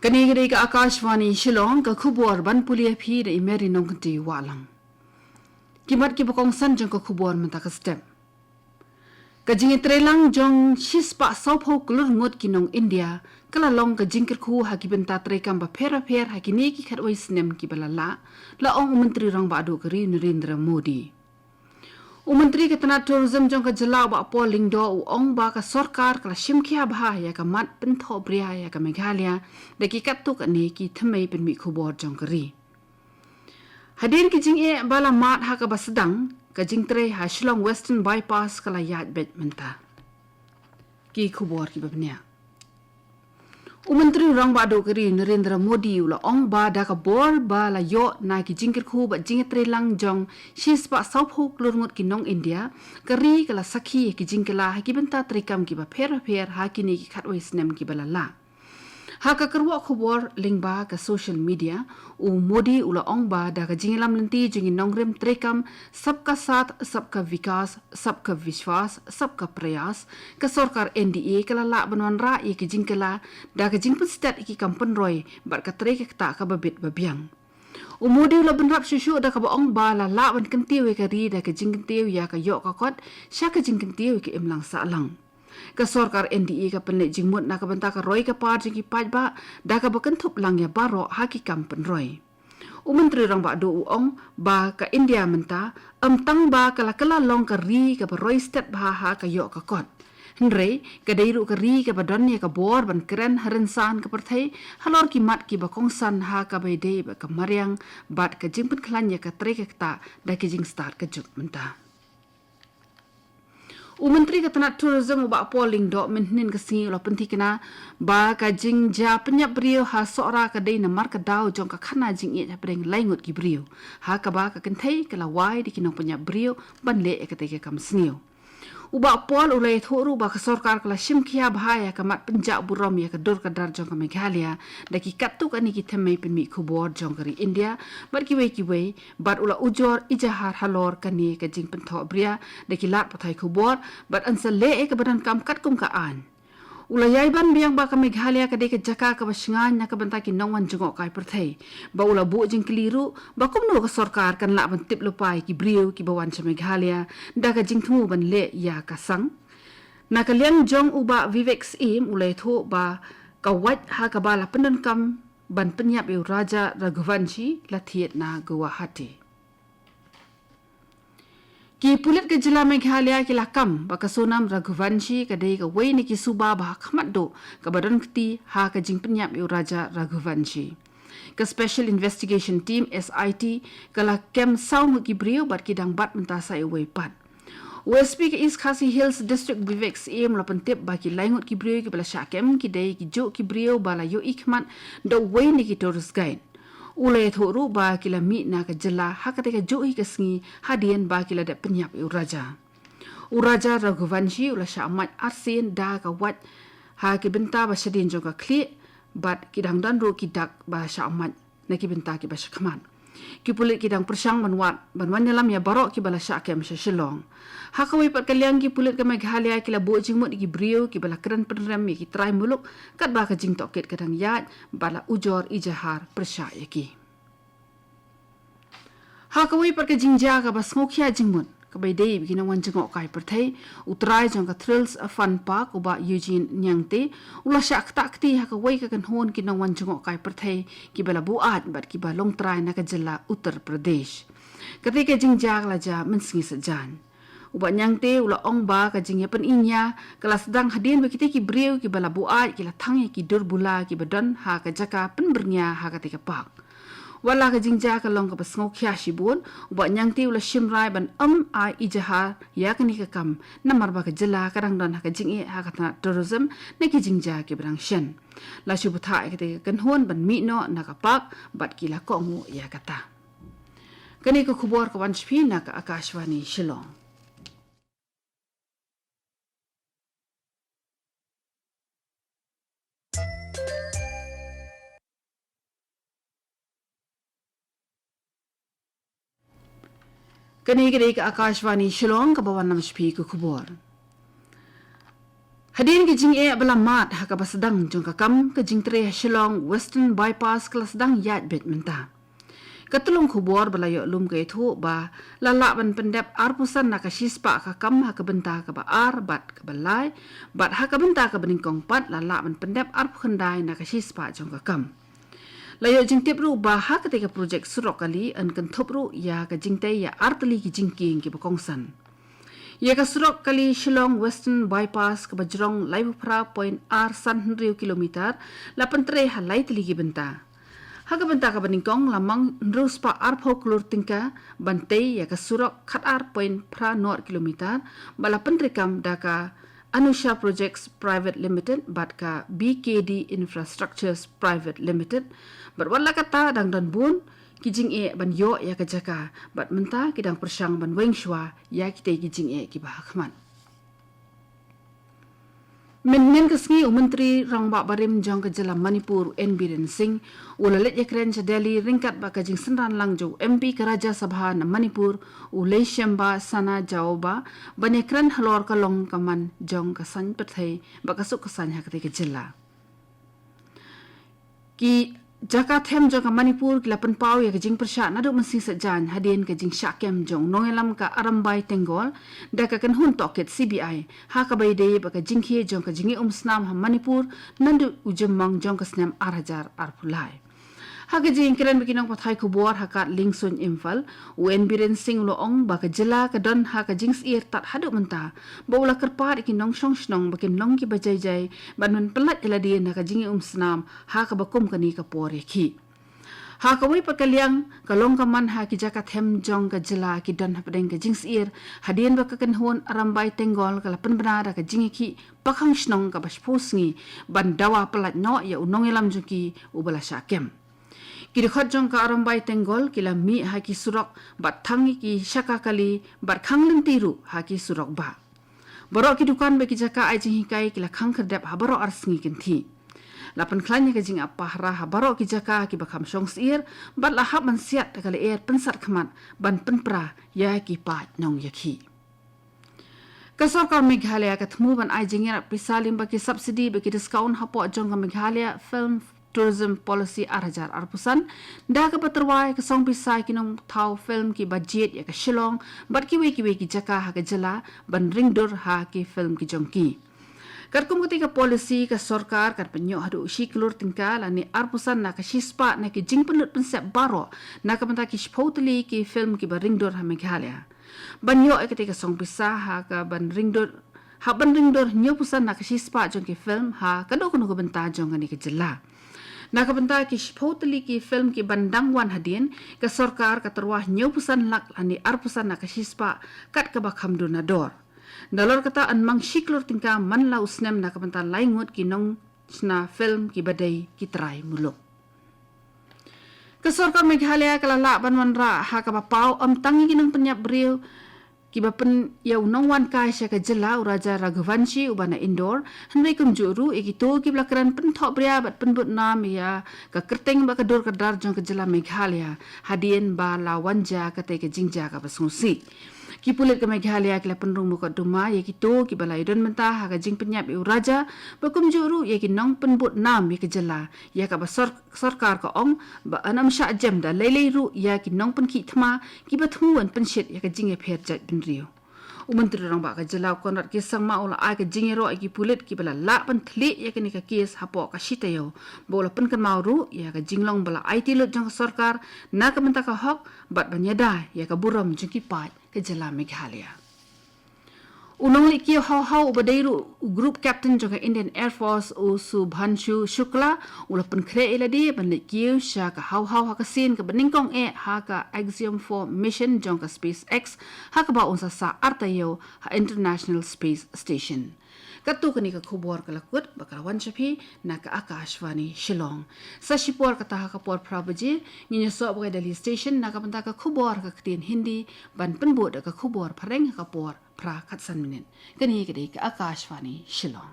Kanigiri ka Akashvani Shillong ka khubor ban pulia phi de imeri nongti walang. Kimat ki bakong san jong ka khubor menta ka step. Ka jingi trelang jong shispa saupo kulur ngot kinong India kala long ka jingkir khu ha ki benta trekam ba phera ha ki ne ki khatwai snem ki balala la ong menteri rang ba do kari Narendra Modi. Menteri ke Tanah Tourism jong ka jela ba polling do u ong ba ka sarkar kala shimkhia bha ya ka mat pentho bria ya ka Meghalaya de ki kat tu ka ne ki thamai pen mi khubor jong kari. Hadir ki jing e bala mat ha ka basdang ka jing tre ha Shillong Western Bypass kala yat bet menta. Ki khubor ki babnya. Menteri rang ba do kari Narendra Modi ula ong ba da ka bor ba la yo na ki jingkir khu ba jingetre lang jong shis ba saup hok lurngot ki nong India kari kala sakhi ki jingkala ha ki benta trikam ki ba pher ha ki ni ki khatwai snem ki balala ha ka karwa khubor lingba ka social media Modi ula ong ba da ka jingilam lenti jingi nongrem trikam sabka sath sabka vikas sabka vishwas sabka prayas ka sarkar NDA kala la banwan ra ye ki jingkala da ka jingput stat ki kampan roy bar ka trek ta ka babit babyang Modi ula benrap shushu da ka ba ong ba la ban kentiu ka ri da ka jingkentiu ya ka yo ka kot sha ka jingkentiu ki imlang sa lang ka sarkar NDA ka penle jingmut na ka benta ka roy ka par jingi pajba da ka bakentup lang ya baro haki kampen roy Menteri rang ba do ong ba ka India menta tang ba kala long ka ri ka roy step ba ha ka yo ka kot Henry ka deiru ka ri ka badon ya ka bor ban keren harensan ka perthai halor ki mat ki ba kongsan ha ka bai dei ba ka maryang bat ka jingpen klan ya ka trek ta da ki jing start ka juk menta Menteri ke Tanah Tourism ba polling do menhin ke singi lo penti kena ba ka jing ja penyap brio ha sora ka dei na mar ka dau jong ka khana jing ye breng laingut ki brio ha ka ba ka kenthai kala wai di kinong penyap brio ban le e ka te kam snio Uba pol ulai thoru ba ka sarkar kala shimkhia bhaya ka mat penjak buram ya ka dur ka dar jong ka Meghalaya da ki katu ka ni ki themai pen mi khubor jong kari India bar ki wei bar ula ujor ijahar halor ka ni ka jing pentho bria da ki lat pathai khubor bar ansa le e ka badan kam kat kum ka an Ula yai ban biang ba ka Meghalaya ka de ka jaka ka basingan na ka banta ki nongwan jengok kai perthai ba ula bu jing keliru ba kumno ka sarkar kan la ban tip lupai ki brio ki bawan sa Meghalaya da ka jing thu ban le ya ka sang na ka liang jong uba Vivek im ulai thu ba ka wat ha ka bala pendan kam ban penyap yu Raja Raghuvanshi la thiet na Guwahati Ki pulit ke jela Meghalaya ki lakam ba ka sonam Raghuvanshi ka dei ka wei ni ki suba ba khamat do ka badan kti ha ka jing penyap yu Raja Raghuvanshi ka Special Investigation Team SIT kala kem saum ki brio bat ki dang bat menta sa wei pat OSP ke East Khasi Hills District Vivek im la pentip ba ki laingut ki brio ki bala syakem ki dei ki jo ki brio bala yo ikmat do wei ni ki tourist guide Ulai thoru ba kila mi na ka jela hakate ka joi ka sngi hadien ba kila da penyap Raja Raghuvanshi ula syamat arsin da ka wat ha ki benta ba syadin jong ka kli bat kidang dan ro ki dak ba syamat na ki benta ki ba syakman ki pulit kidang persyang banwat banwan dalam ya barok ki bala syakem sa Shillong hakawai pat kaliang ki pulit ka Meghalaya kila bo jingmut ki brio ki bala keren penrem ki try muluk kat ba ka jing toket kadang yat bala ujor ijahar persya ki hakawai pat ka jingja ka bas ngokhya jingmut ka bai dei bi kinang wan jingok kai perthai utrai jong ka Thrills Fun Park uba Eugene Nyangte ula syak takti hakawai ka kan hon kinang wan jingok kai perthai ki bala buat bat ki ba long trai na ka jela Uttar Pradesh ketika jingja la ja mensingi sejan Uba Nyangte ula ong ba ka jingya pen inya kala sedang hadin ba kita ki brio ki bala buat ki la thang ki dur bula ki badan ha ka jaka pen bernya ha ka tika pak wala ka jingja ka long ka basngok khya shibun uba Nyangte ula shimrai ban ai ijahar ya ka ni ka kam namar ba ka jela karang don ha ka jingi ha ka Tanah Tourism na ki jingja ki brang shen la shubutha ka tika kan hon ban mi no na ka pak bat ki la ko ngu ya kata kani ka khubor ka wan shpi na ka Akashvani Shillong Kanigiri ka Akashvani Shillong ka bawan nam shpi ku khubor Hadirin ke jing belamat haka basedang jong kakam ke jing tre Shillong Western Bypass kelas sedang yat bet menta. Ketulung kubor belayo lum ke itu ba lalak ban pendep arpusan nak sispa kakam haka benta ke ba ar bat ke belai bat haka benta ke beningkong pat lalak ban pendep arp kendai nak sispa jong kakam. Layo jing tip ru ba haka ketika projek surok kali an kentup ru ya ke jing te ya arteli ki jingking ki bakongsan. Ya ka surok kali Shillong Western Bypass ke bajrong lai pra point R san hendriu kilometer 83 halai teligi benta. Haga benta ka beningkong lamang ndrus pa arpo klur tingka bantai ya ka surok kat R point pra nor kilometer bala pentrikam da ka Anusha Projects Private Limited bat ka BKD Infrastructures Private Limited berwala kata dang dan bun kijing ban yo ya ka jaka bat menta kidang persang ban weng shwa ya kita kijing ki bahakman men kasngi menteri rang ba barim jong ke jala Manipur Biren Singh ulalet yakren cha Delhi ringkat ba kajing senran langjo MP ke Raja Sabha na Manipur ulai shamba sana jawba banyakran halor kalong kaman jong kasan perthai ba kasuk kasan ha ke jala ki Jaka them jong ka Manipur kila penpau ya kejing persya nadu mensing sejan hadien kejing syakem jong nongelam ka arambai tenggol da ka kan hun toket CBI ha ka bai dei ba ka jingkhe jong ka jingi snam ha Manipur nandu ujemmang jong ka snam arhajar arpulai ha ka jing kren bikinong pathai kubor ha ka lingsun infal Biren Singh lo ong ba ka jela ka don ha ka jings ir tat hadu menta ba ula kerpar ikinong shong shnong bakin long ki bajai jai banun pelat eladien ha ka jingi snam ha ka bakum kani ka por ki ha ka wei pakaliang kalong kaman ha ki jaka them jong ka jela ki don ha pedeng ka jings ir hadien ba ka kan hon arambai tenggol kala penbena ka jingi ki pakhang shnong ka baspusngi ban dawa pelat no ya unong elam juki ubala syakem kiri khot jong ka arambai tenggol kila mi ha ki surok bat thangi ki shaka kali bat khangling tiru ha ki surok ba borok ki dukan be ki jaka ai jing hikai kila khang kherdap ha borok arsngi kinthi lapan klanya ka jing apa ra ha borok ki jaka ki bakam shong sir bat la hab man siat kali er pensat khamat ban penpra ya ki pat nong yakhi ka sarkar Meghalaya ka thmu ban ai jing ya pisalim ba ki subsidy be ki discount ha po jong ka Meghalaya film tourism policy arhajar arpusan da ka paterwai ka song pisai kinong thau film ki budget ya ka Shillong bat ki we ki jaka ha ka jala ban ringdur ha ki film ki jongki karkum ketika policy ka sarkar kan penyo hadu shi klur tingkal ani arpusan na ka shispa na ki jing penut pensep baro na ka menta ki shpotli ki film ki ba ringdur ha Meghalaya banyo ketika song pisah ha ka ban ringdur nyo pusan na ka shispa jong ki film ha ka do kuno ka benta jong ani ka jala nak benta ki shpotli ki film ki bandang wan hadien ke sarkar ka terwah nyo pusan lak ani arpusan nak shispa kat ka bakham donador dalor kata an mang shiklor tingka man la usnem nak benta laingut ki nong sna film ki badai ki trai muluk ke sarkar Meghalaya kala la ban wan ra ha ka pau am tangi ki nong penyap beriu kiba pen ya unong wan kai sya ka jela Raja Raghuvanshi ubana indoor hendai kum juru ikito ki blakaran pen thok bria bat pen but nam ya ka kerteng ba ka dor ka dar jong ka jela Meghalaya hadien ba lawanja ka te ka jingja ka basungsi ki pulit ka Meghalaya kila penrung muka duma ya kito ki balai don menta ha ka jing penyap u raja ba kum juru ya ki nong pen but nam ya ka jela ya ka ba sarkar ka ong ba anam sha jem da lelei ru ya ki nong pen ki thma ki ba thmuan pen shit ya ka jing e pher jat pen rio Menteri rang ba ka jela konrat ki sang ma ola ai ka jingero ki pulit ki bala la pan thli ya ka ni ka kes hapo ka shitayo bola pen kan mauru ya ka jinglong bala ai tilut jang sarkar na ka menta ka hok bat banyada ya ka buram jung ki pat ka jela Meghalaya unong li ki hau ubadairu group captain jong ka Indian Air Force u Subhanshu Shukla ula pen kre eladi ban li ki sha ka hau ha ka sin ka beningkong ha ka Axiom 4 mission jong ka SpaceX ha ka ba unsa sa artayo ha International Space Station katu kani ka khubor ka lakut bakalawan chapi na ka Akashvani Shillong sa shipor ka ta ka por prabaji ninya so ba Delhi station na ka panta ka khubor ka ktin Hindi ban penbo da ka khubor phareng ka por pra khatsan minin kani ka Akashvani Shillong